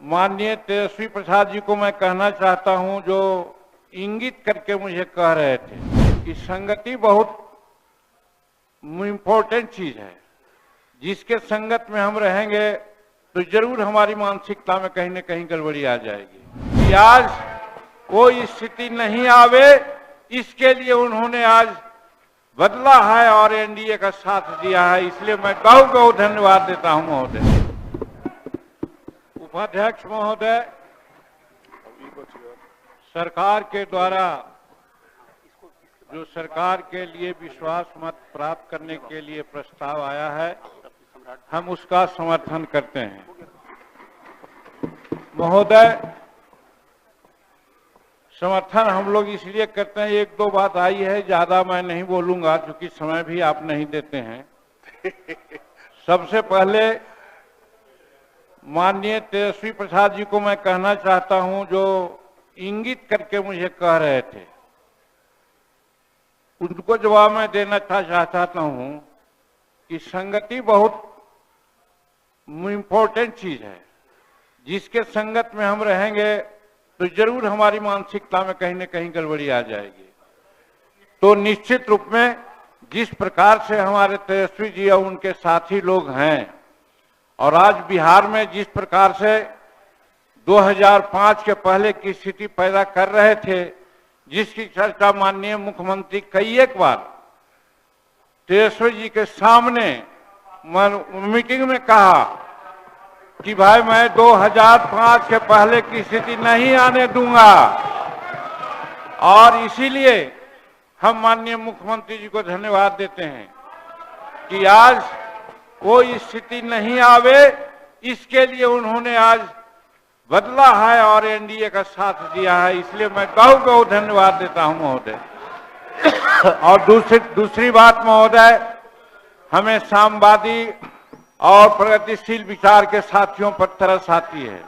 माननीय तेजस्वी प्रसाद जी को मैं कहना चाहता हूं, जो इंगित करके मुझे कह रहे थे कि संगति बहुत इम्पोर्टेंट चीज है। जिसके संगत में हम रहेंगे तो जरूर हमारी मानसिकता में कहीं न कहीं गड़बड़ी आ जाएगी। कि आज कोई स्थिति नहीं आवे, इसके लिए उन्होंने आज बदला है और एनडीए का साथ दिया है। इसलिए मैं बहुत बहुत धन्यवाद देता हूं महोदय। उपाध्यक्ष महोदय, सरकार के द्वारा जो सरकार के लिए विश्वास मत प्राप्त करने के लिए प्रस्ताव आया है, हम उसका समर्थन करते हैं। महोदय, समर्थन हम लोग इसलिए करते हैं, एक दो बात आई है, ज्यादा मैं नहीं बोलूंगा क्योंकि समय भी आप नहीं देते हैं। सबसे पहले माननीय तेजस्वी प्रसाद जी को मैं कहना चाहता हूं, जो इंगित करके मुझे कह रहे थे, उनको जवाब मैं देना चाहता हूं कि संगति बहुत इम्पोर्टेंट चीज है। जिसके संगत में हम रहेंगे तो जरूर हमारी मानसिकता में कहीं न कहीं गड़बड़ी आ जाएगी। तो निश्चित रूप में जिस प्रकार से हमारे तेजस्वी जी और उनके साथी लोग हैं, और आज बिहार में जिस प्रकार से 2005 के पहले की स्थिति पैदा कर रहे थे, जिसकी चर्चा माननीय मुख्यमंत्री कई एक बार तेजस्वी जी के सामने मीटिंग में कहा कि भाई मैं 2005 के पहले की स्थिति नहीं आने दूंगा, और इसीलिए हम माननीय मुख्यमंत्री जी को धन्यवाद देते हैं कि आज कोई स्थिति नहीं आवे, इसके लिए उन्होंने आज बदला है और एनडीए का साथ दिया है। इसलिए मैं बहुत बहुत धन्यवाद देता हूं महोदय। और दूसरी बात महोदय, हमें साम्यवादी और प्रगतिशील विचार के साथियों पर तरस आती है।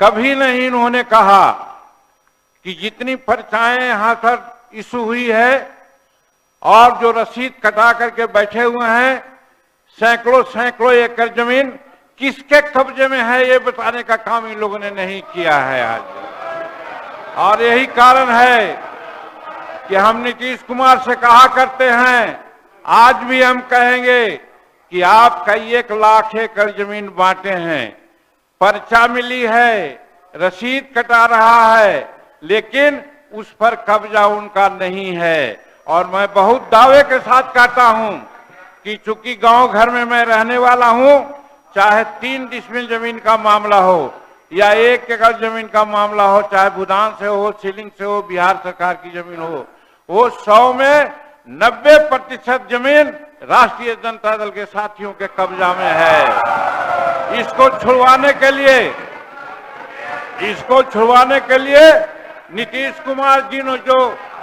कभी नहीं इन्होंने कहा कि जितनी पर्चाएं यहां पर इशू हुई है और जो रसीद कटा करके बैठे हुए हैं, सैकड़ों एकड़ जमीन किसके कब्जे में है, ये बताने का काम इन लोगों ने नहीं किया है आज। और यही कारण है कि हम नीतीश कुमार से कहा करते हैं, आज भी हम कहेंगे कि आप कई 1 लाख एकड़ जमीन बांटे हैं, पर्चा मिली है, रसीद कटा रहा है, लेकिन उस पर कब्जा उनका नहीं है। और मैं बहुत दावे के साथ कहता हूं कि चूंकि गांव घर में मैं रहने वाला हूं, चाहे 3 डिसमिल जमीन का मामला हो या 1 एकड़ जमीन का मामला हो, चाहे भूदान से हो, सीलिंग से हो, बिहार सरकार की जमीन हो, वो 100 में 90% जमीन राष्ट्रीय जनता दल के साथियों के कब्जा में है। इसको छुड़वाने के लिए नीतीश कुमार जी ने जो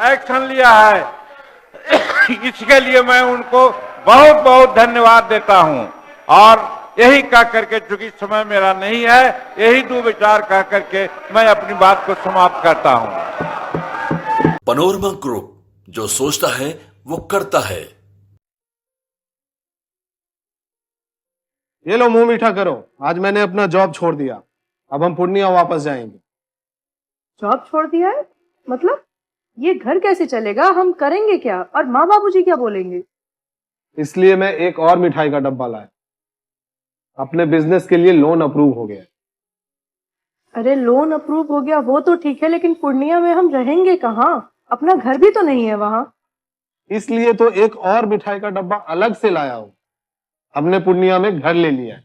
एक्शन लिया है, इसके लिए मैं उनको बहुत बहुत धन्यवाद देता हूं। और यही कह करके, चूंकि समय मेरा नहीं है, यही 2 विचार कह करके मैं अपनी बात को समाप्त करता हूं। पैनोरमा ग्रुप, जो सोचता है वो करता है। ये लो, मुंह मीठा करो। आज मैंने अपना जॉब छोड़ दिया, अब हम पूर्णिया वापस जाएंगे। जॉब छोड़ दिया है? मतलब ये घर कैसे चलेगा? हम करेंगे क्या? और माँ बाबूजी क्या बोलेंगे? इसलिए मैं एक और मिठाई का डब्बा लाया। अपने बिजनेस के लिए लोन अप्रूव हो गया। अरे लोन अप्रूव हो गया वो तो ठीक है, लेकिन पूर्णिया में हम रहेंगे कहाँ? अपना घर भी तो नहीं है वहाँ। इसलिए तो एक और मिठाई का डब्बा अलग से लाया हूं। हमने पूर्णिया में घर ले लिया है,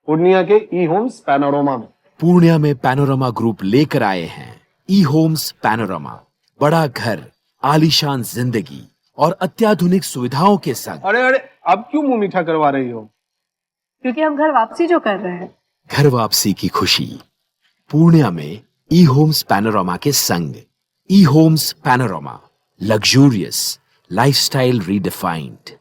पूर्णिया के ई होम्स पैनोरमा में। पूर्णिया में पैनोरमा ग्रुप लेकर आए हैं ई होम्स पैनोरमा। बड़ा घर, आलीशान जिंदगी और अत्याधुनिक सुविधाओं के संग। अरे अब क्यों मुंह मीठा करवा रही हो? क्योंकि हम घर वापसी जो कर रहे हैं। घर वापसी की खुशी पूर्णिया में ई होम्स पैनोरमा के संग। ई homes panorama, luxurious lifestyle redefined.